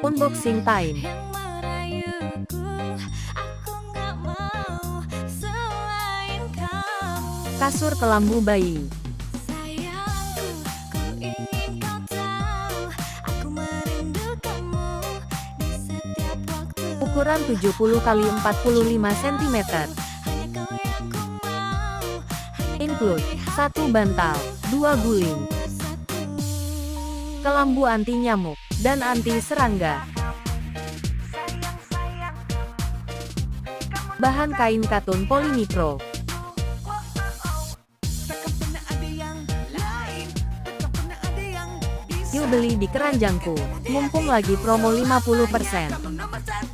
Unboxing time. Kasur kelambu bayi. Ukuran 70 kali 45 cm. Include 1 bantal, 2 guling, kelambu anti nyamuk, dan anti serangga. Bahan kain katun polimikro. Yuk beli di keranjangku, mumpung lagi promo 50%.